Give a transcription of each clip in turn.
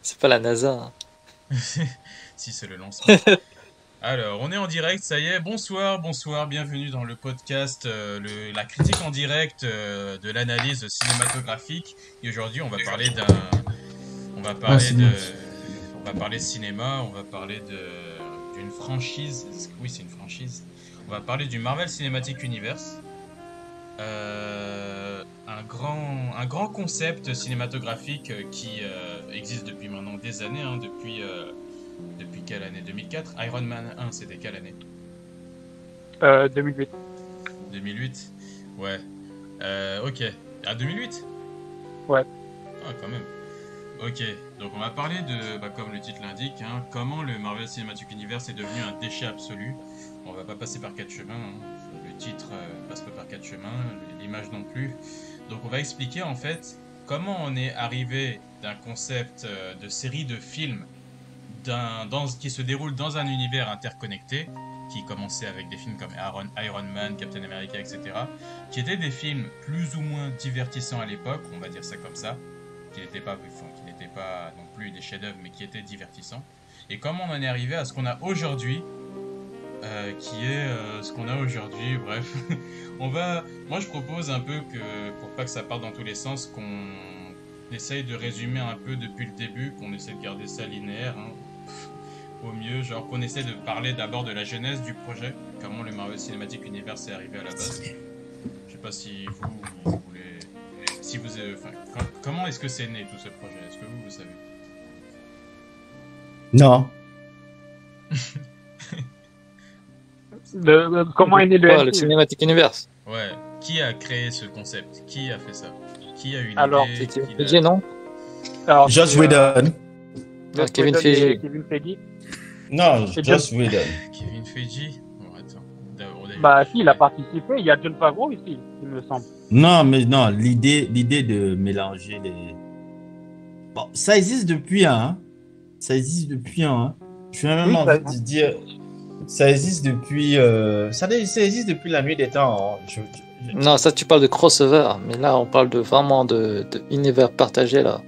C'est pas la NASA. Hein. Si c'est le lancement. Alors, on est en direct, ça y est. Bonsoir, bonsoir, bienvenue dans le podcast, la critique en direct de l'analyse cinématographique. Et aujourd'hui, on va parler de, on va parler cinéma, on va parler d'une franchise. Oui, c'est une franchise. On va parler du Marvel Cinematic Universe. Un grand concept cinématographique qui existe depuis maintenant des années, hein, depuis quelle année? 2004? Iron Man 1, c'était quelle année? 2008. 2008? Ouais. Ok. Ah, 2008? Ouais. Ah, quand même. Ok. Donc, on va parler de, comme le titre l'indique, hein, comment le Marvel Cinematic Universe est devenu un déchet absolu. On va pas passer par quatre chemins. Hein. Le titre passe pas par quatre chemins, l'image non plus. Donc, on va expliquer en fait comment on est arrivé d'un concept de série de films qui se déroule dans un univers interconnecté, qui commençait avec des films comme Iron Man, Captain America, etc., qui étaient des films plus ou moins divertissants à l'époque, on va dire ça comme ça, qui n'étaient pas non plus des chefs-d'œuvre, mais qui étaient divertissants. Et comment on en est arrivé à ce qu'on a aujourd'hui, qui est ce qu'on a aujourd'hui, bref. Moi je propose un peu que, pour pas que ça parte dans tous les sens, qu'on essaye de résumer un peu depuis le début, qu'on essaie de garder ça linéaire, hein, au mieux, genre qu'on essaie de parler d'abord de la genèse du projet, comment le Marvel Cinematic Universe est arrivé à la base. Je sais pas si vous voulez... Si vous, comment est-ce que c'est né tout ce projet? Est-ce que vous savez? Non. Comment est né le Le Cinematic Universe. Ouais. Qui a créé ce concept? Qui a fait ça? Qui a eu l'idée? Alors, c'est Kevin Feige, non? Joss Whedon. Kevin Feige. Kevin Feige. Non, Joss Whedon. Kevin Feige? Bon, attends. Bah, si, il a participé. Il y a John Favreau ici, il me semble. Non, mais non, l'idée de mélanger les... Bon, ça existe depuis hein. Ça existe depuis hein. Je suis même envie de dire... Ça existe depuis... Ça existe depuis la nuit des temps. Hein. Non, ça tu parles de crossover, mais là on parle vraiment de univers partagé là.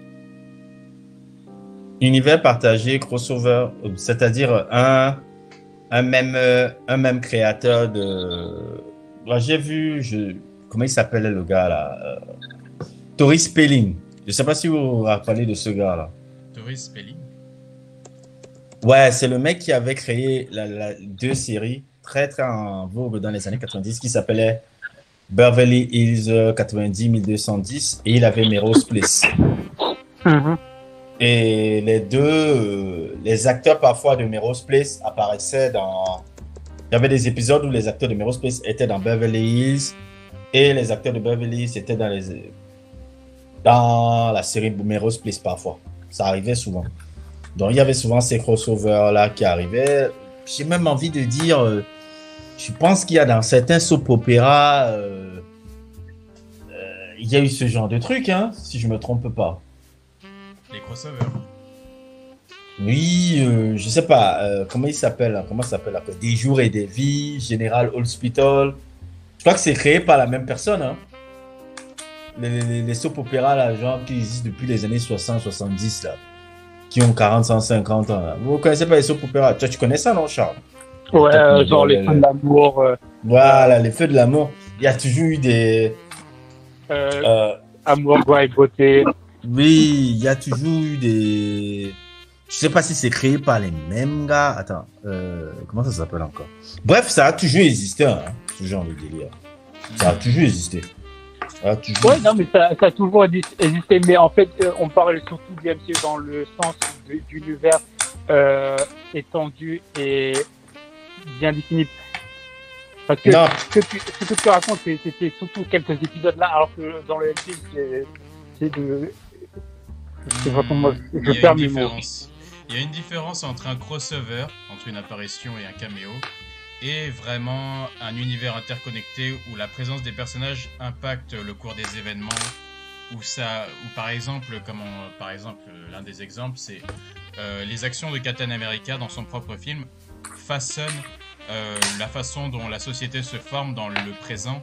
Univers partagé, crossover, c'est-à-dire un même créateur de... J'ai vu... Comment il s'appelait le gars là Tori Spelling. Je ne sais pas si vous vous rappelez de ce gars là. Tori Spelling? Ouais, c'est le mec qui avait créé deux séries très très en vogue dans les années 90 qui s'appelaient Beverly Hills 90-1210 et il avait Melrose Place. Et les acteurs parfois de Melrose Place apparaissaient dans... Il y avait des épisodes où les acteurs de Melrose Place étaient dans Beverly Hills et les acteurs de Beverly Hills étaient dans la série Melrose Place parfois. Ça arrivait souvent. Donc il y avait souvent ces crossovers là qui arrivaient. J'ai même envie de dire, je pense qu'il y a dans certains soap opéras, il y a eu ce genre de truc, hein, si je me trompe pas. Les crossovers. Oui, je sais pas, comment il s'appelle, comment ça s'appelle, Des jours et des vies, General Hospital. Je crois que c'est créé par la même personne, hein. Les soap opéras là, genre qui existent depuis les années 60-70 là, qui ont 40-150 ans là. Vous connaissez pas les soap opéras? Tu connais ça, non, Charles? Ouais, genre les feux de l'amour. Voilà, les feux de l'amour. Il y a toujours eu des... Amour, joie et beauté. Oui, il y a toujours eu des... Je sais pas si c'est créé par les mêmes gars. Attends, comment ça s'appelle encore? Bref, ça a toujours existé, hein, ce genre de délire. Ça a toujours existé. Ouais, non, mais ça a toujours existé. Mais en fait, on parle surtout du MCU dans le sens d'univers étendu et bien défini. Parce que ce que tu racontes, c'était surtout quelques épisodes là, alors que dans le MCU, c'est de... C'est vraiment... Je perds mes mots. Il y a une différence entre un crossover, entre une apparition et un caméo, et vraiment un univers interconnecté où la présence des personnages impacte le cours des événements, où par exemple, l'un des exemples, c'est les actions de Captain America dans son propre film façonnent la façon dont la société se forme dans le présent,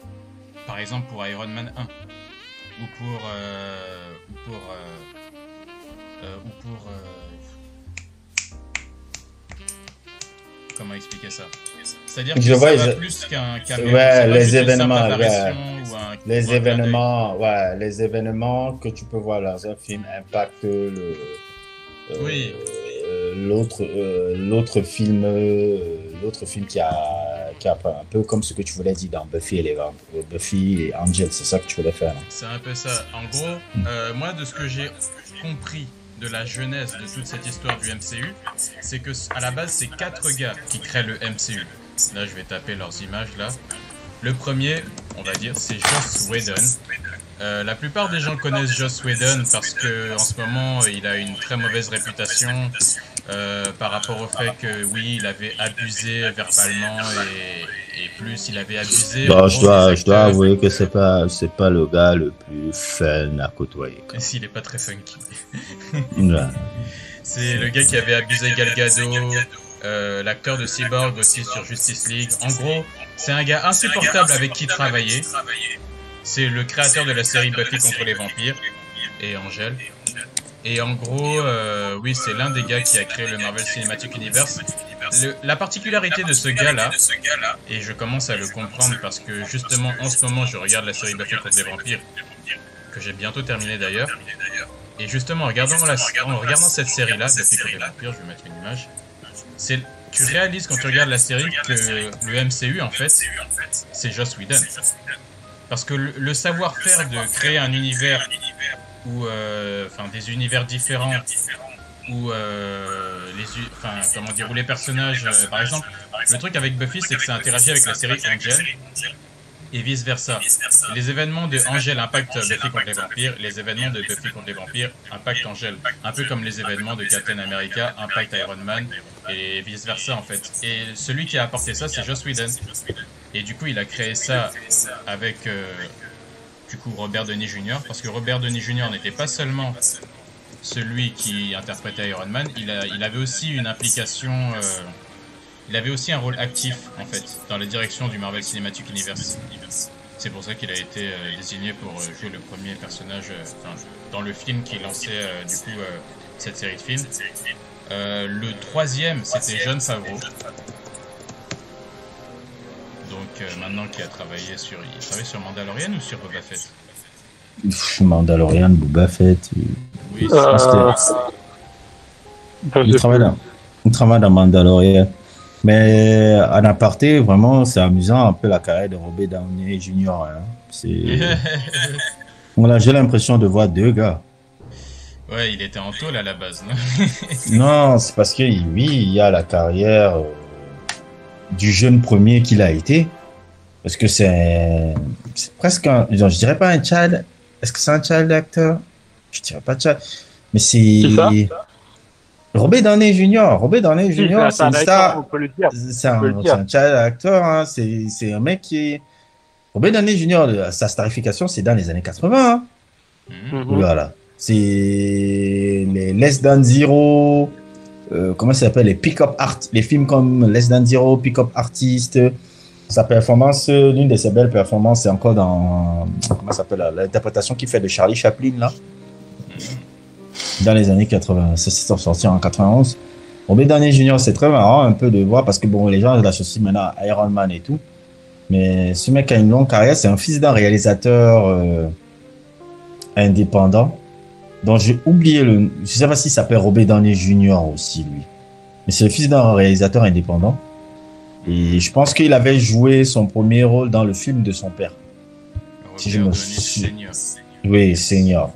par exemple pour Iron Man 1, ou pour ou pour... Comment expliquer ça? C'est-à-dire que ça va plus qu'un caméo. Ouais, les événements, les événements que tu peux voir dans un film impactent l'autre film qui a un peu comme ce que tu voulais dire dans Buffy et Angel, c'est ça que tu voulais faire. C'est un peu ça. En gros, moi, de ce que j'ai compris de la jeunesse de toute cette histoire du MCU, c'est que à la base, c'est 4 gars qui créent le MCU. Là, je vais taper leurs images là. Le premier, on va dire, c'est Joss Whedon. La plupart des gens connaissent Joss Whedon parce que en ce moment, il a une très mauvaise réputation par rapport au fait que oui, il avait abusé verbalement et plus, il avait abusé. Bon, je dois avouer que c'est pas le gars le plus fun à côtoyer. Et s'il est pas très funky. Ouais. C'est le gars qui avait abusé Gal Gadot, l'acteur de Cyborg aussi sur Justice League. En gros, c'est un gars insupportable avec qui travailler. C'est le créateur de la série Buffy contre les vampires et Angel. Et en gros, oui, c'est l'un des gars qui a créé le Marvel Cinematic Universe. La particularité de ce gars-là, et je commence à le comprendre parce que justement en ce moment je regarde la série Buffy contre les vampires, que j'ai bientôt terminé d'ailleurs. Et justement en regardant cette série-là, Buffy contre les vampires, je vais mettre une image. Tu réalises quand tu regardes la série que le MCU en fait, c'est Joss Whedon. Parce que le savoir-faire de créer un univers où, des univers différents, où où les personnages, par exemple, le truc avec Buffy, c'est que ça interagit avec la série Angel et vice versa. Les événements de Angel impactent Buffy contre les vampires, les événements de Buffy contre les vampires impactent Angel, un peu comme les événements de Captain America impactent Iron Man et vice versa en fait. Et celui qui a apporté ça, c'est Joss Whedon. Et du coup, il a créé ça avec Robert Downey Jr. Parce que Robert Downey Jr. n'était pas seulement celui qui interprétait Iron Man, il avait aussi une implication, il avait aussi un rôle actif en fait dans la direction du Marvel Cinematic Universe. C'est pour ça qu'il a été désigné pour jouer le premier personnage dans le film qui lançait cette série de films. Le troisième, c'était Jon Favreau. Donc maintenant qui a travaillé sur Mandalorian ou sur Boba Fett? Mandalorian, Boba Fett. Oui, il travaille dans Mandalorian. Mais en aparté, vraiment, c'est amusant un peu la carrière de Robert Downey Jr. Voilà, j'ai l'impression de voir 2 gars. Ouais, il était en tôle à la base, non? Non, c'est parce que oui, il y a la carrière du jeune premier qu'il a été. Parce que c'est presque je dirais pas un child. Est-ce que c'est un child acteur? Je dirais pas child. Mais c'est Robert Downey Jr. C'est une star. On peut le dire. C'est un child acteur. Hein. C'est un mec qui est... Robert Downey Jr., sa starification, c'est dans les années 80. Hein. Voilà. C'est les Less Than Zero. Comment ça s'appelle? Les films comme Less Than Zero, Pick-up Artist. Sa performance, l'une de ses belles performances, c'est encore dans l'interprétation qu'il fait de Charlie Chaplin là, dans les années 80. C'est sorti en 91. Robert Downey Jr., c'est très marrant un peu de voir parce que bon, les gens l'associent maintenant à Iron Man et tout. Mais ce mec a une longue carrière. C'est un fils d'un réalisateur indépendant dont j'ai oublié le. Je sais pas s'il s'appelle Robert Downey Jr. aussi lui. Mais c'est le fils d'un réalisateur indépendant. Et je pense qu'il avait joué son premier rôle dans le film de son père. Si je me souviens. Oui, Senior.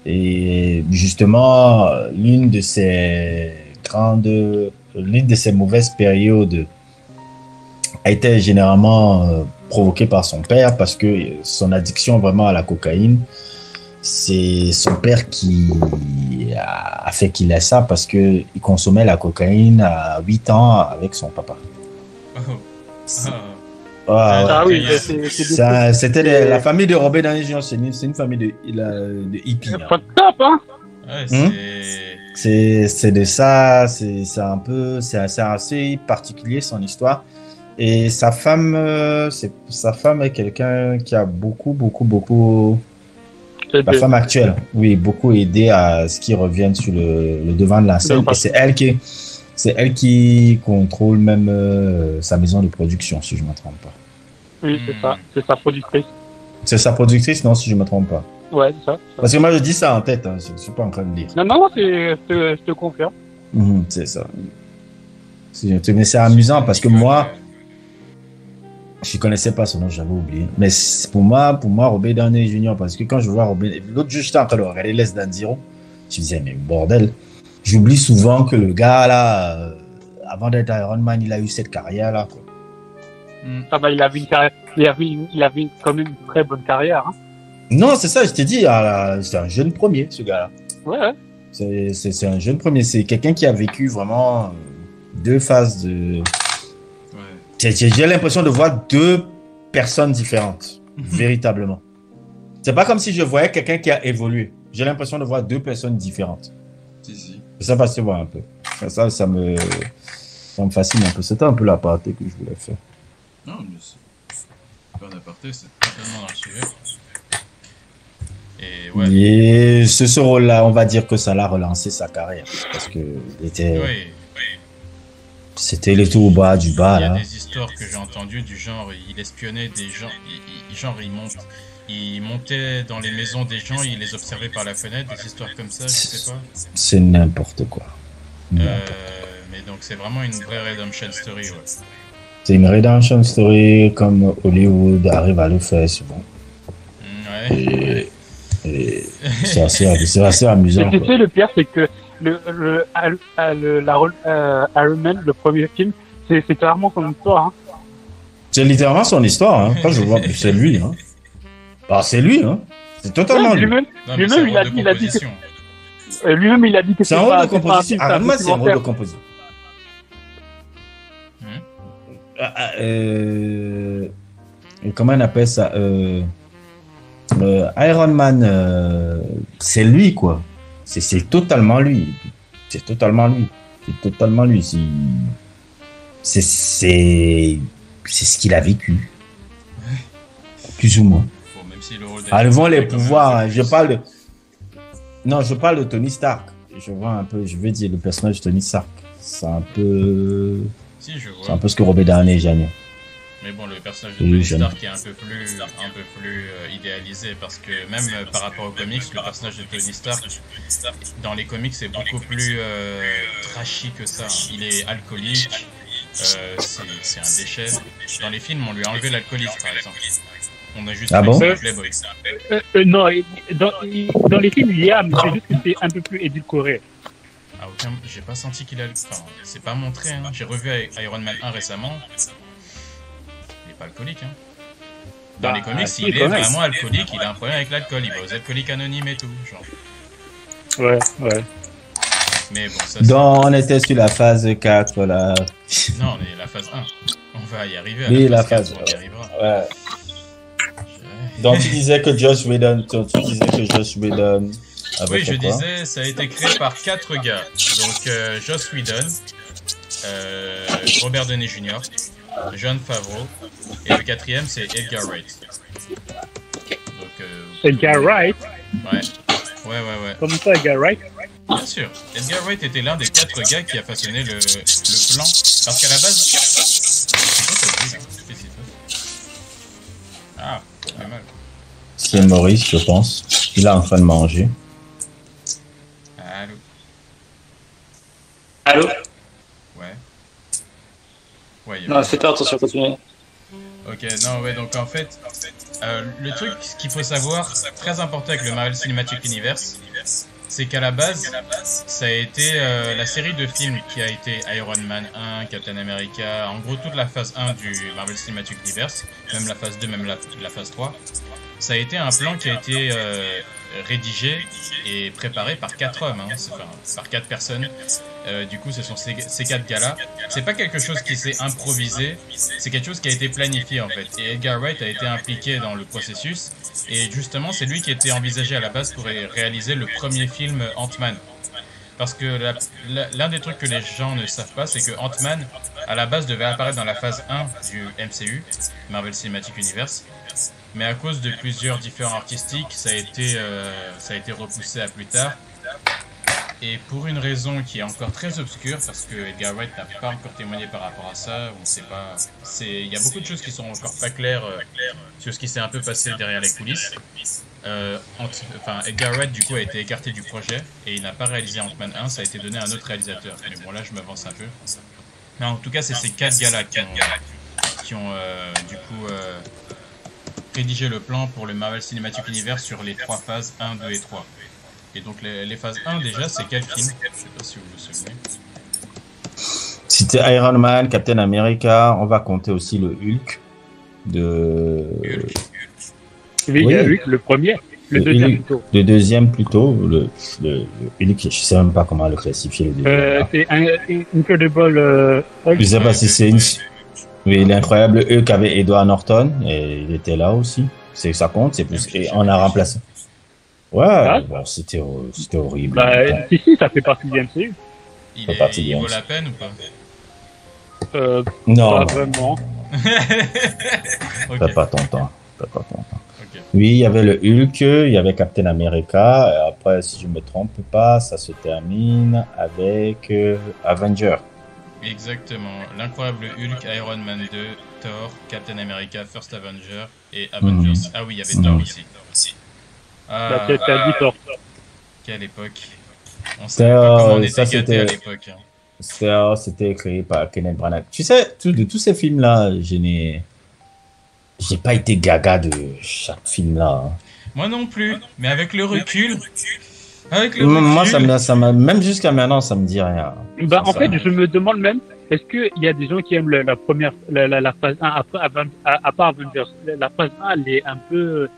Et justement, l'une de ses mauvaises périodes a été généralement provoquée par son père parce que son addiction vraiment à la cocaïne, c'est son père qui a fait qu'il ait ça parce qu'il consommait la cocaïne à 8 ans avec son papa. Oui, c'était la famille de Robert Downey Jr. C'est une famille de hippies. Pas de top, hein? C'est de ça, c'est assez particulier son histoire. Et sa femme est quelqu'un qui a beaucoup La femme actuelle, oui, beaucoup aidé à ce qu'ils reviennent sur le devant de la scène. Et c'est elle qui contrôle même sa maison de production, si je ne me trompe pas. Oui, c'est sa productrice. C'est sa productrice, non, si je ne me trompe pas. Ouais, c'est ça. Parce que moi, je dis ça en tête, hein, je ne suis pas en train de lire. Non, je te confirme. C'est ça. Mais c'est amusant parce que moi, je ne connaissais pas son nom, j'avais oublié. Mais pour moi, Robert Downey Jr., parce que quand je vois Robert... L'autre jour, j'étais en train de regarder Less Than Zero. Je me disais, mais bordel. J'oublie souvent que le gars, là, avant d'être Iron Man, il a eu cette carrière-là. Ah bah, il avait quand même une très bonne carrière. Hein. Non, c'est ça, je t'ai dit. C'est un jeune premier, ce gars-là. Ouais. C'est un jeune premier. C'est quelqu'un qui a vécu vraiment 2 phases de... Ouais. J'ai l'impression de voir 2 personnes différentes, véritablement. C'est pas comme si je voyais quelqu'un qui a évolué. J'ai l'impression de voir 2 personnes différentes. Si. Ça passe voir un peu. Ça me fascine un peu. C'était un peu l'aparté que je voulais faire. Non, mais c'est pas un aparté, c'est totalement dans le sujet. Et ce rôle-là, on va dire que ça l'a relancé sa carrière. Parce que c'était les tout au bas du bas. Il y a là. des histoires que j'ai entendues du genre, il espionnait des gens, il montait dans les maisons des gens, il les observait par la fenêtre, des histoires comme ça, je sais pas. C'est n'importe quoi. Mais donc c'est vraiment une vraie redemption story, ouais. C'est une redemption story comme Hollywood arrive à le faire souvent. Ouais. Et c'est assez amusant. Tu sais, le pire, c'est que Iron Man, le premier film, c'est clairement son histoire. Hein. C'est littéralement son histoire. Hein. Quand je vois, c'est lui. Hein. Bah, c'est lui. Hein. C'est totalement lui. Lui-même, il a dit que... Lui-même, il a dit que c'est un rôle de composition. Iron Man, c'est un rôle de composition. Comment on appelle ça Iron Man, c'est lui, quoi. C'est totalement lui. C'est totalement lui. C'est ce qu'il a vécu. Plus ou moins. Enlevons les pouvoirs. Je parle de Tony Stark. Je veux dire le personnage de Tony Stark. C'est un peu... C'est un peu ce que Robert Downey Jr. Mais bon, le personnage de Tony Stark est un peu plus idéalisé parce que même par rapport aux comics, le personnage de Tony Stark dans les comics est beaucoup plus trashy que ça. Il est alcoolique, c'est un déchet. Dans les films, on lui a enlevé l'alcoolisme, par exemple. On a juste Playboy. Non, dans les films, il y a, mais c'est juste que c'est un peu plus édulcoré. J'ai pas senti qu'il a... Enfin, c'est pas montré, hein. J'ai revu Iron Man 1 récemment. Il est pas alcoolique, hein. Dans les comics, il est vraiment alcoolique, il a un problème avec l'alcool, il va aux alcooliques anonymes et tout, genre. Ouais. Mais bon, ça... Donc, on était sur la phase 4, là. Non, on est la phase 1. On va y arriver à la phase 4, on y arrivera. Ouais. Donc, tu disais que Joss Whedon... Oui, je disais, ça a été créé par 4 gars. Donc, Joss Whedon, Robert Downey Jr., Jon Favreau, et le 4e, c'est Edgar Wright. Donc, Edgar Wright? Ouais. Comment ça, Edgar Wright? Bien sûr. Edgar Wright était l'un des 4 gars qui a façonné le plan. Parce qu'à la base... Ah, ça fait mal. C'est Maurice, je pense. Il est en train de manger. Allô? Ouais. Non, fais pas attention, continue. Ok, donc en fait, le truc qu'il faut savoir, très important avec le Marvel Cinematic Universe, c'est qu'à la base, ça a été la série de films qui a été Iron Man 1, Captain America, en gros toute la phase 1 du Marvel Cinematic Universe, même la phase 2, même la phase 3. Ça a été un plan qui a été rédigé et préparé par 4 hommes, par 4 personnes. Du coup, ce sont ces 4 gars-là. C'est pas quelque chose qui s'est improvisé, c'est quelque chose qui a été planifié en fait. Et Edgar Wright a été impliqué dans le processus. Et justement, c'est lui qui était envisagé à la base pour réaliser le premier film Ant-Man. Parce que l'un des trucs que les gens ne savent pas, c'est que Ant-Man, à la base, devait apparaître dans la phase 1 du MCU, Marvel Cinematic Universe. mais à cause de plusieurs différents artistiques, ça a été repoussé à plus tard. Et pour une raison qui est encore très obscure, parce que Edgar Wright n'a pas encore témoigné par rapport à ça, on sait pas. Il y a beaucoup de choses qui sont encore pas claires sur ce qui s'est un peu passé derrière les coulisses. Edgar Wright du coup a été écarté du projet et il n'a pas réalisé Ant-Man 1, ça a été donné à un autre réalisateur. Mais bon, là je m'avance un peu. Mais en tout cas, c'est ces 4 gars-là qui ont du coup rédigé le plan pour le Marvel Cinematic Universe sur les 3 phases 1, 2 et 3. Et donc les phases 1 déjà, c'est quel film? Je sais pas si vous vous souvenez. C'était Iron Man, Captain America, on va compter aussi le Hulk de... Oui, il y a Hulk, le premier, le deuxième Hulk, plutôt. Le deuxième plutôt, le Hulk, je sais même pas comment le classifier le deuxième. C'est Incredible Hulk. Je sais pas si c'est une... Oui, l'incroyable Hulk avec Edward Norton, et il était là aussi. Ça compte, c'est plus... Et on a remplacé. Ouais, bon, c'était horrible. Bah, si, ça fait partie du MCU. Il vaut la peine ou pas? Non. Pas vraiment. Okay. T'as pas ton temps. Okay. Oui, il y avait le Hulk, il y avait Captain America, et après, si je me trompe pas, ça se termine avec Avenger. Exactement. L'incroyable Hulk, Iron Man 2, Thor, Captain America, First Avenger et Avengers. Ah oui, il y avait Thor aussi. T'as dit Thor. Quelle époque. On savait pas comment on était gâtés à l'époque. C'était créé par Kenneth Branagh. Tu sais, de tous ces films-là, j'ai pas été gaga de chaque film-là. Hein. Moi non plus, mais avec le recul... Moi, ça m'a, même jusqu'à maintenant, ça me dit rien. Bah, en fait, je me demande même, est-ce qu'il y a des gens qui aiment la première, la phase 1 à part Avengers? La phase 1, elle est un peu...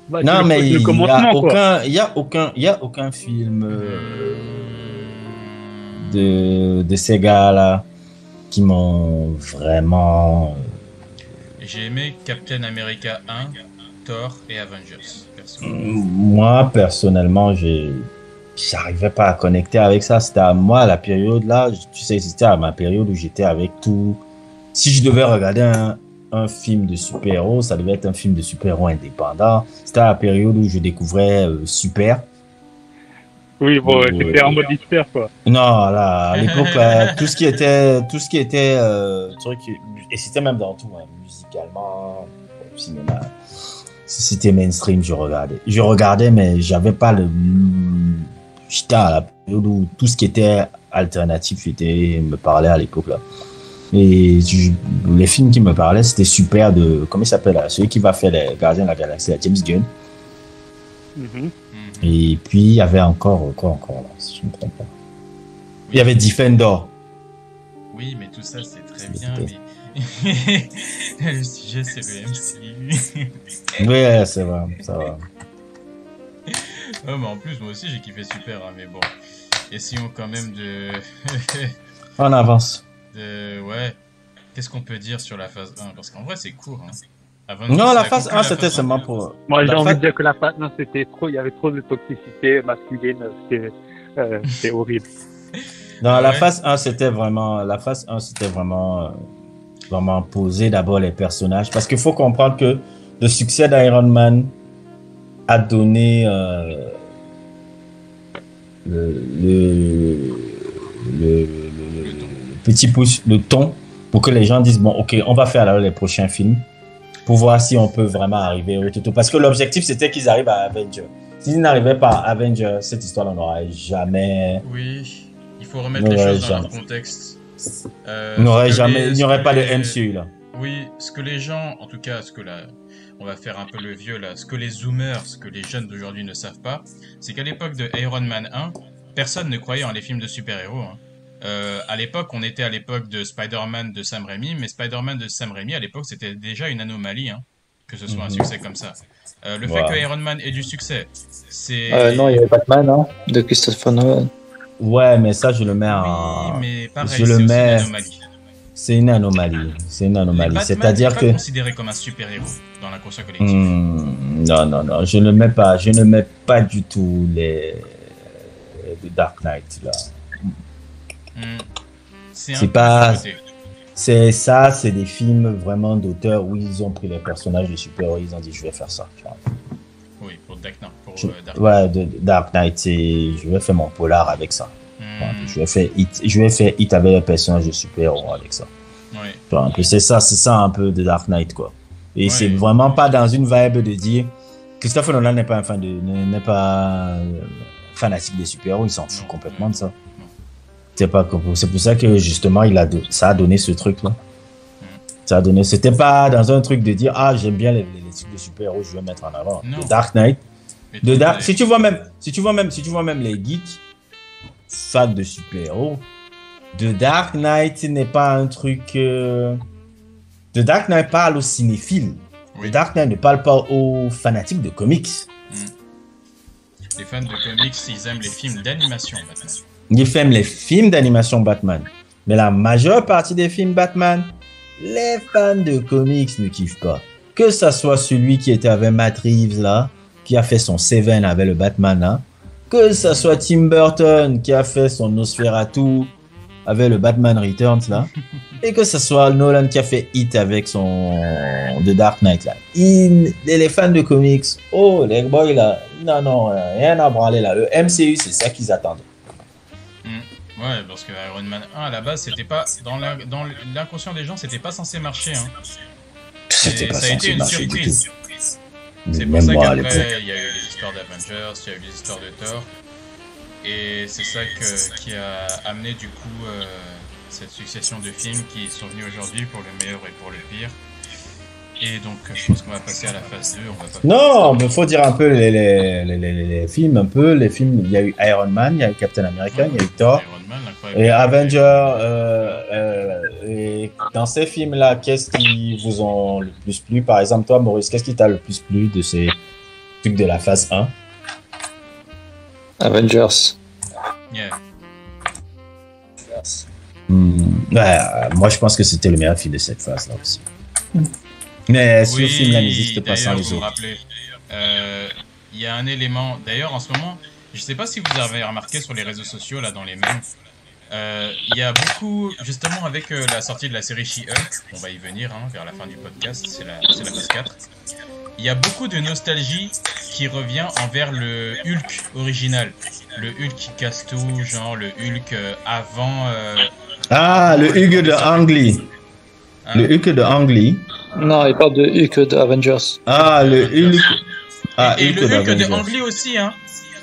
Bah, non, mais il y a aucun film de ces gars-là qui m'ont vraiment... J'ai aimé Captain America 1, Thor et Avengers. Moi, personnellement, j'arrivais pas à connecter avec ça. C'était à moi, la période là, tu sais, c'était à ma période où j'étais avec tout. Si je devais regarder un film de super-héros, ça devait être un film de super-héros indépendant. C'était à la période où je découvrais Super. Oui, bon, c'était en mode disper, quoi. Non, là, à l'époque, tout ce qui était truc, et c'était même dans tout, hein, musicalement, au cinéma. C'était mainstream, je regardais, mais j'avais pas j'étais à la période où tout ce qui était alternatif me parlait à l'époque, là. Et les films qui me parlaient, c'était super comment il s'appelle, là, celui qui va faire les Gardiens de la Galaxie, James Gunn. Et puis, il y avait encore, là, si je ne me trompe pas. Il y avait Defender. Oui, mais tout ça, c'est très bien, mais le sujet, c'est le MCU. Oui, c'est vrai, ça va. Oh, mais en plus, moi aussi, j'ai kiffé Super, hein, mais bon. Essayons quand même de... On avance. Ouais. Qu'est-ce qu'on peut dire sur la phase 1? Parce qu'en vrai, c'est court, hein. Non, la phase 1, c'était seulement pour... Moi, j'ai envie de dire que la phase 1, c'était trop... Il y avait trop de toxicité masculine. C'était horrible. Non, la phase 1, c'était vraiment... Vraiment poser d'abord les personnages. Parce qu'il faut comprendre que le succès d'Iron Man a donné le petit pouce, le ton, pour que les gens disent, bon, ok, on va faire alors les prochains films, pour voir si on peut vraiment arriver au tout. Parce que l'objectif, c'était qu'ils arrivent à Avengers. S'ils n'arrivaient pas à Avengers, cette histoire-là n'aurait jamais... Oui, il faut remettre les choses dans leur contexte. Il n'y aurait pas de MCU, là. Oui, ce que les gens, en tout cas, on va faire un peu le vieux, là, ce que les zoomers, ce que les jeunes d'aujourd'hui ne savent pas, c'est qu'à l'époque de Iron Man 1, personne ne croyait en les films de super-héros, hein. À l'époque, on était à l'époque de Spider-Man de Sam Raimi, mais Spider-Man de Sam Raimi, à l'époque, c'était déjà une anomalie, hein, que ce soit un succès comme ça. Le fait que Iron Man ait du succès, c'est... non, il y avait Batman, hein, de Christopher Nolan. Ouais, mais ça, je le mets en... Oui, mais pareil, c'est une anomalie. C'est une anomalie. C'est-à-dire que... Batman n'est pas considéré comme un super-héros dans la conscience collective. Non. Je ne mets pas du tout les The Dark Knight, là. C'est pas... c'est ça, c'est des films vraiment d'auteur où ils ont pris les personnages de super-héros, ils ont dit je vais faire ça. Tu vois. Oui, pour Dark Knight. Ouais, de Dark Knight, je vais faire mon polar avec ça. Je vais faire Hit avec les personnages de super-héros avec ça. Ouais. C'est ça un peu de Dark Knight, quoi. Et c'est vraiment pas dans une vibe de dire Christopher Nolan n'est pas fanatique des super-héros, il s'en fout complètement de ça. C'est pour ça que justement ça a donné ce truc là. C'était pas dans un truc de dire j'aime bien les trucs de super-héros, je vais mettre en avant. De Dark Knight. Si tu vois même les geeks fans de super-héros, The Dark Knight n'est pas un truc. The Dark Knight parle aux cinéphiles. The Dark Knight ne parle pas aux fanatiques de comics. Les fans de comics, ils aiment les films d'animation Batman. Ils aiment les films d'animation Batman. Mais la majeure partie des films Batman, les fans de comics ne kiffent pas. Que ça soit celui qui était avec Matt Reeves là, qui a fait son Seven avec le Batman là, que ça soit Tim Burton qui a fait son Nosferatu avec le Batman Returns là, et que ça soit Nolan qui a fait Hit avec son The Dark Knight là. Les fans de comics, les boys là, non, rien à branler là. Le MCU, c'est ça qu'ils attendent. Ouais, parce que Iron Man 1 à la base, c'était pas dans l'inconscient des gens, c'était pas censé marcher. Hein. Ça a été une surprise. C'est pour ça qu'après, il y a eu les histoires d'Avengers, il y a eu les histoires de Thor. Et c'est ça qui a amené du coup cette succession de films qui sont venus aujourd'hui pour le meilleur et pour le pire. Et donc je pense qu'on va passer à la phase 2. Non, mais il faut dire un peu les films, Les films, il y a eu Iron Man, il y a eu Captain America, il y a eu Thor, et Avengers. Et dans ces films-là, qu'est-ce qui vous ont le plus plu? Par exemple, toi, Maurice, qu'est-ce qui t'a le plus plu de ces trucs de la phase 1? Avengers. Yeah. Moi, je pense que c'était le meilleur film de cette phase-là aussi. Mais ce film-là n'existe pas sans les autres. Il y a un élément, d'ailleurs en ce moment, je ne sais pas si vous avez remarqué sur les réseaux sociaux, là dans les mèmes, il y a beaucoup, justement avec la sortie de la série She-Hulk, on va y venir vers la fin du podcast, c'est la phase 4, il y a beaucoup de nostalgie qui revient envers le Hulk original. Le Hulk qui casse tout, genre le Hulk avant... le Hulk de Ang Lee. Le Hulk de Ang Lee. Non, il parle de Hulk de Avengers. Le Hulk... et le Hulk de Ang Lee aussi, hein.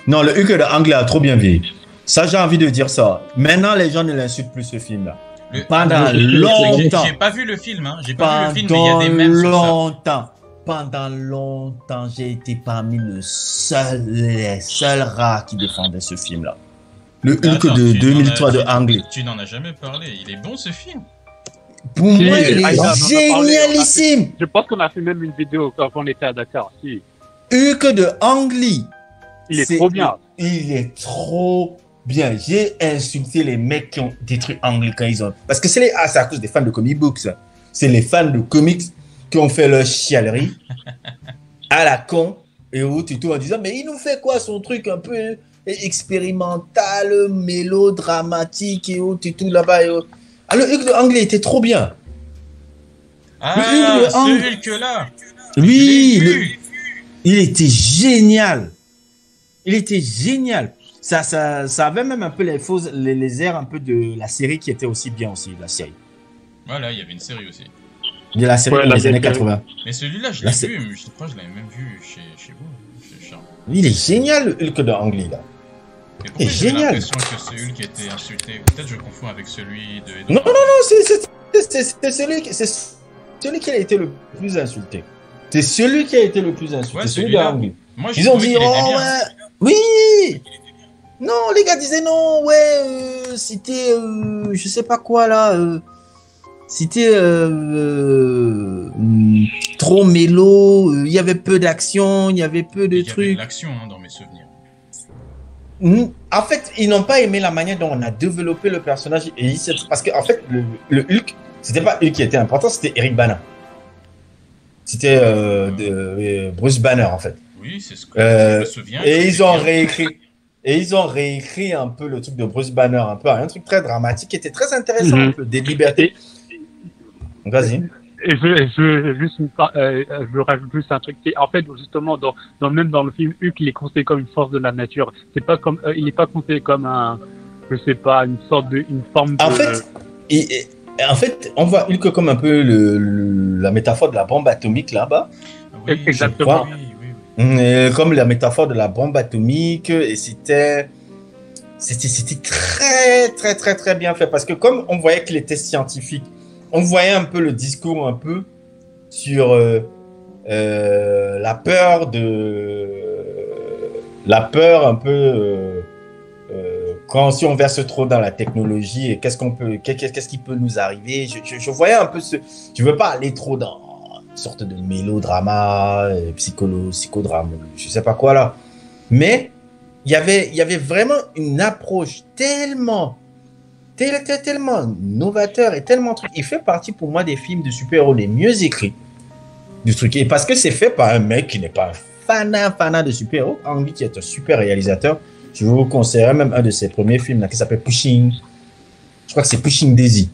Non, le Hulk de Ang Lee a trop bien vieilli. Ça, j'ai envie de dire ça. Maintenant, les gens ne l'insultent plus, ce film-là. Pendant longtemps. J'ai pas vu le film, hein. J'ai pas vu le film, mais il y a des mèmes sur ça. Pendant longtemps, j'ai été parmi les seuls rats qui défendaient ce film-là. Le Hulk de 2003 de Ang Lee. Tu n'en as jamais parlé. Il est bon, ce film. Pour moi, il est génialissime. Je pense qu'on a fait même une vidéo quand on était à Dakar. Si. Hulk de Ang Lee. Il est trop bien. Il est trop bien. J'ai insulté les mecs qui ont détruit Ang Lee quand ils ont... Parce que c'est à cause des fans de comic books. Ça. C'est les fans de comics qui ont fait leur chialerie à la con. Et où tu en disant, mais il nous fait quoi son truc un peu expérimental, mélodramatique et où tu tout là-bas. Le Hulk de Ang Lee était trop bien. Ce Hulk-là. Oui, il était génial. Il était génial. Ça avait même un peu les airs un peu de la série qui était aussi bien aussi, la série. Voilà, il y avait une série aussi. De la série des années 80. Mais celui-là, je l'ai vu, je crois que je l'avais même vu chez vous. Chez Charles. Il est génial, le Hulk de Ang Lee, là. Il est génial. J'ai l'impression que ce Hulk était insulté. Peut-être je confonds avec celui de... Non, c'est celui qui a été le plus insulté. C'est celui qui a été le plus insulté. Ouais, celui de Ang Lee. Moi, ils ont dit, oui. Non, les gars disaient non, c'était, je sais pas quoi là, c'était trop mélo, il y avait peu d'action, il y avait peu de trucs. Il y avait de l'action dans mes souvenirs. En fait, ils n'ont pas aimé la manière dont on a développé le personnage. Parce qu'en fait, le Hulk, c'était pas Hulk qui était important, c'était Eric Bana. C'était Bruce Banner en fait. Oui, c'est ce que je me souviens. Et ils ont réécrit un peu le truc de Bruce Banner, un truc très dramatique qui était très intéressant, un peu, des libertés. Vas-y. Et je rajoute juste un truc. En fait, justement, même dans le film, Hulk, il est considéré comme une force de la nature. C'est pas comme, il n'est pas considéré comme je sais pas, une forme de. En fait, on voit Hulk comme un peu la métaphore de la bombe atomique là-bas. Oui, exactement. Comme la métaphore de la bombe atomique, et c'était très, très, très, très bien fait. Parce que comme on voyait qu'il était scientifique, on voyait un peu le discours un peu sur la peur un peu quand si on verse trop dans la technologie et qu'est-ce qui peut nous arriver. Je voyais un peu je veux pas aller trop dans une sorte de mélodrama, psychodrame, je sais pas quoi là, mais il y avait vraiment une approche tellement novateur et tellement truc. Il fait partie pour moi des films de super-héros les mieux écrits du truc. Et parce que c'est fait par un mec qui n'est pas un fanat de super-héros, Ang Lee qui est un super réalisateur. Je vous conseillerais même un de ses premiers films là, qui s'appelle Pushing. Je crois que c'est Pushing Daisy.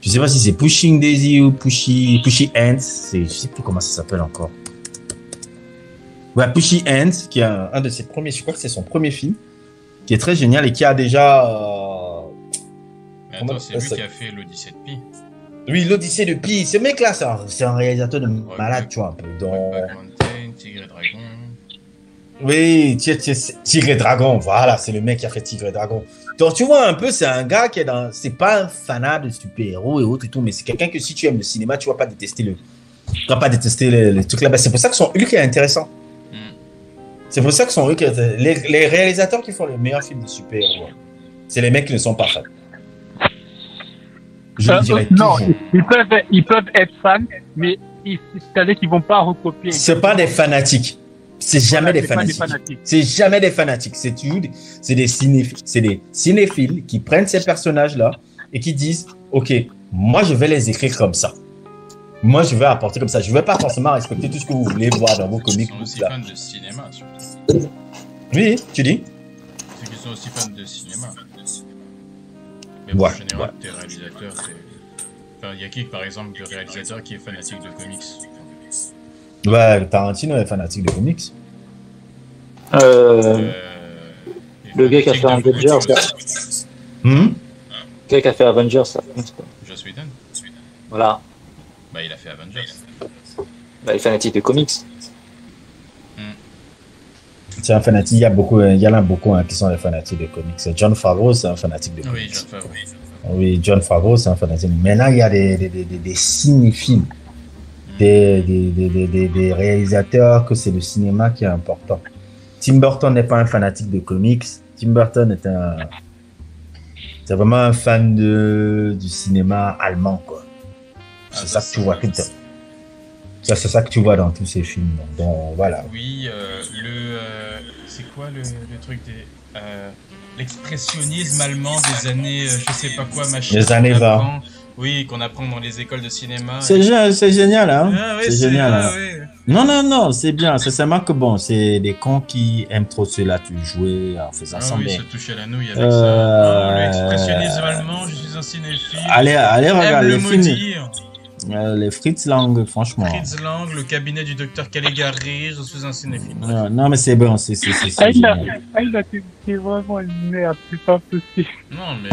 Je sais pas si c'est Pushing Daisy ou Pushy Ants. Je sais plus comment ça s'appelle encore. Ouais, Pushy Ants, qui est un de ses premiers. Je crois que c'est son premier film, qui est très génial et qui a déjà. Mais attends, c'est lui qui a fait l'Odyssée de Pi. Oui, l'Odyssée de Pi. Ce mec-là, c'est un réalisateur de malade, tu vois, un peu. Mountain, Tigre et Dragon. Oui, Tigre et Dragon, voilà, c'est le mec qui a fait Tigre et Dragon. Donc, tu vois, un peu, c'est un gars qui est c'est pas un fanat de super-héros et autres et tout, mais c'est quelqu'un que si tu aimes le cinéma, tu vas pas détester les trucs là-bas. C'est pour ça que son Hulk est intéressant. C'est pour ça que son Hulk les réalisateurs qui font les meilleurs films de super-héros, c'est les mecs qui ne sont pas fans. Je le dirais non, toujours. ils peuvent être fans, mais c'est-à-dire qu'ils vont pas recopier. C'est pas des fanatiques. C'est jamais des fanatiques. C'est jamais des fanatiques. C'est des cinéphiles qui prennent ces personnages-là et qui disent, OK, moi, je vais les écrire comme ça. Moi, je vais apporter comme ça. Je ne vais pas forcément respecter tout ce que vous voulez voir dans vos comics. Ils sont aussi fans de cinéma, surtout. Oui, tu dis? C'est qu'ils sont aussi fans de cinéma. Mais en général, tes réalisateurs, enfin, il y a qui, par exemple, de réalisateur qui est fanatique de comics? Ouais, Tarantino est fanatique de comics. Le gars qui a fait Avengers. Le gars qui a fait Avengers, ça. Joss Whedon. Voilà. Bah, il a fait Avengers. Bah, il est fanatique de comics. C'est un fanatique, il y en a beaucoup qui sont des fanatiques de comics. Jon Favreau, c'est un fanatique de comics. Oui, Jon Favreau. Oui, Jon Favreau, c'est un fanatique. Maintenant, il y a des cinéphiles. Des réalisateurs que c'est le cinéma qui est important. Tim Burton n'est pas un fanatique de comics. Tim Burton c'est vraiment un fan du cinéma allemand, quoi. C'est ça que tu vois tout le temps. C'est ça que tu vois dans tous ces films. Donc voilà. Oui, c'est quoi le truc des l'expressionnisme allemand des années je sais pas quoi machin. Les années 20. Oui, qu'on apprend dans les écoles de cinéma. C'est génial, hein. Ah, ouais, c'est génial. Hein. Ouais. Non, c'est bien. C'est seulement que bon, c'est des cons qui aiment trop cela, tu jouer en faisant ça. Oui, se toucher la nouille avec ça. L'expressionnisme allemand, je suis un cinéphile. Allez, regarde le les films. maudire. Les Fritz Lang, franchement. Fritz Lang, le cabinet du docteur Caligari, je suis un cinéphile. Non, mais c'est bon, c'est génial. C'est vraiment une merde, c'est pas possible. Non, mais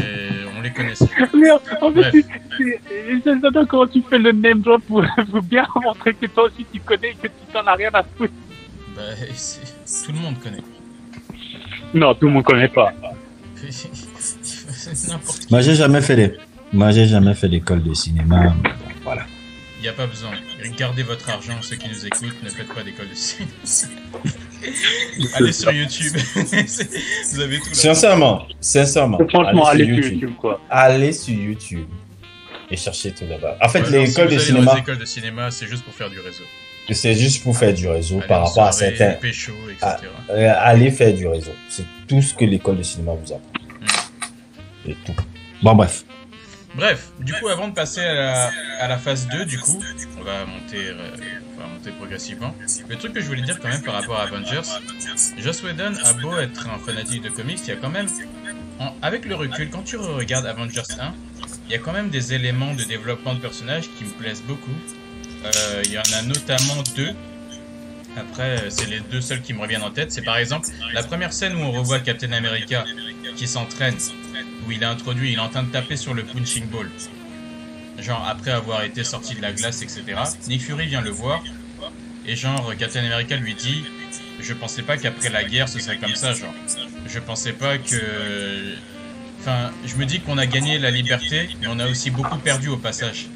on les connaît. Merde, en fait, j'adore comment tu fais le name drop pour bien montrer que toi aussi tu connais et que tu t'en as rien à foutre. Bah, tout le monde connaît. Non, tout le monde connaît pas. C'est n'importe qui. Moi, j'ai jamais fait d'école de cinéma. Voilà. Il n'y a pas besoin. Gardez votre argent, ceux qui nous écoutent, ne faites pas d'école de cinéma. Allez sur YouTube. Vous avez tout là. Sincèrement. Franchement, allez sur YouTube, quoi. Allez sur YouTube et cherchez tout là-bas. En fait, Ouais, l'école de cinéma. Les écoles de cinéma, c'est juste pour faire du réseau. C'est juste pour faire du réseau Allez par rapport à soirée, certains. Pécho, etc. Allez faire du réseau. C'est tout ce que l'école de cinéma vous apprend. C'est tout. Bon, bref. Bref, du coup, avant de passer à la phase 2, du coup, on va monter progressivement. Le truc que je voulais dire quand même par rapport à Avengers, Joss Whedon a beau être un fanatique de comics, il y a quand même, avec le recul, quand tu regardes Avengers 1, il y a quand même des éléments de développement de personnages qui me plaisent beaucoup. Il y en a notamment deux. Après, c'est les deux seuls qui me reviennent en tête. C'est par exemple la première scène où on revoit Captain America qui s'entraîne, où il est introduit, il est en train de taper sur le punching ball. Genre après avoir été sorti de la glace, etc. Nick Fury vient le voir, et genre Captain America lui dit « Je pensais pas qu'après la guerre ce serait comme ça, genre. Je pensais pas que... Enfin, je me dis qu'on a gagné la liberté, mais on a aussi beaucoup perdu au passage. »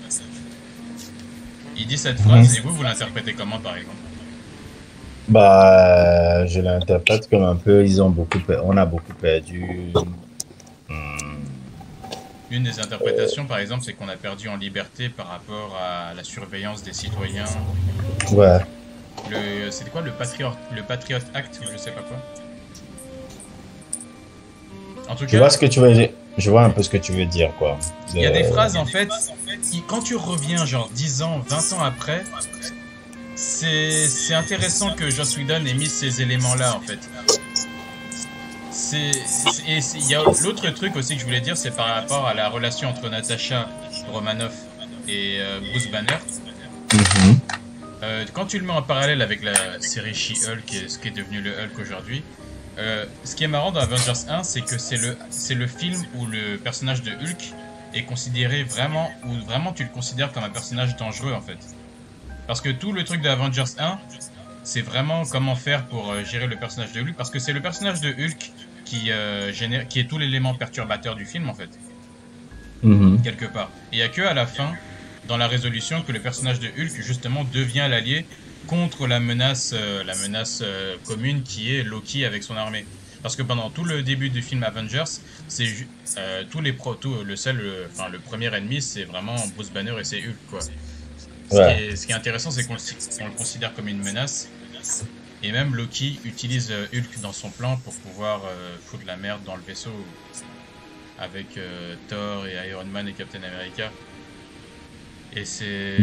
Il dit cette phrase, et vous l'interprétez comment par exemple? Bah, je l'interprète comme un peu, on a beaucoup perdu. Une des interprétations, par exemple, c'est qu'on a perdu en liberté par rapport à la surveillance des citoyens. Ouais. C'était quoi le Patriot Act ou je sais pas quoi. En tout cas, je vois un peu ce que tu veux dire, quoi. Il y a des phrases, en fait, quand tu reviens, genre 10 ans, 20 ans après, c'est intéressant que Joss Whedon ait mis ces éléments-là, en fait. Il y a l'autre truc aussi que je voulais dire, c'est par rapport à la relation entre Natasha Romanoff et Bruce Banner. Quand tu le mets en parallèle avec la série She-Hulk, ce qui est devenu le Hulk aujourd'hui, ce qui est marrant dans Avengers 1, c'est que c'est le film où le personnage de Hulk est considéré vraiment, ou vraiment tu le considères comme un personnage dangereux en fait. Parce que tout le truc de Avengers 1, c'est vraiment comment faire pour gérer le personnage de Hulk, parce que c'est le personnage de Hulk qui est tout l'élément perturbateur du film en fait, quelque part. Et il n'y a que à la fin, dans la résolution, que le personnage de Hulk justement devient l'allié contre la menace commune qui est Loki avec son armée. Parce que pendant tout le début du film Avengers, c'est le premier ennemi, c'est vraiment Bruce Banner et c'est Hulk quoi. Ce qui est intéressant, c'est qu'on le considère comme une menace. Et même Loki utilise Hulk dans son plan pour pouvoir foutre la merde dans le vaisseau avec Thor et Iron Man et Captain America. Et c'est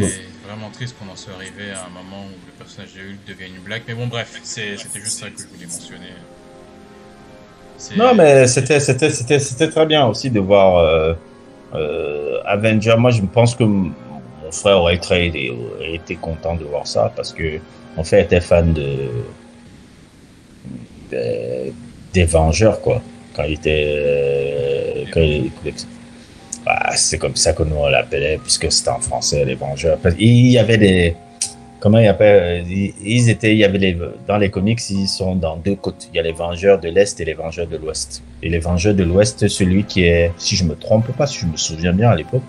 vraiment triste qu'on en soit arrivé à un moment où le personnage de Hulk devient une blague. Mais bon, bref, c'était juste ça que je voulais mentionner. Non, mais c'était très bien aussi de voir Avenger. Moi, je pense que mon frère aurait été content de voir ça parce que mon frère était fan des Vengeurs, quoi. Quand il était... c'est comme ça que nous on l'appelait, puisque c'était en français, les Vengeurs. Il y avait des... Comment ils appellent? Dans les comics, ils sont dans deux côtés. Il y a les Vengeurs de l'Est et les Vengeurs de l'Ouest. Et les Vengeurs de l'Ouest, celui qui est, si je me trompe pas, si je me souviens bien à l'époque,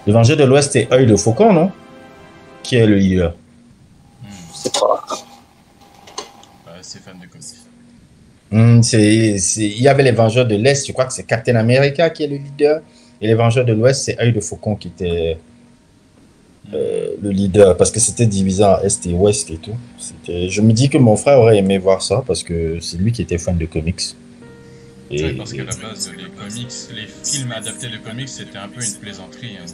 le Vengeur de l'Ouest est Œil de Faucon, non? Qui est le leader? C'est pas. C'est fan de comics. Il y avait les Vengeurs de l'Est, je crois que c'est Captain America qui est le leader. Et les Vengeurs de l'Ouest, c'est Œil de Faucon qui était le leader, parce que c'était divisé en Est et Ouest et tout. Je me dis que mon frère aurait aimé voir ça, parce que c'est lui qui était fan de comics. Ouais, parce qu'à la base, les films adaptés de comics, c'était un peu une plaisanterie. Hein.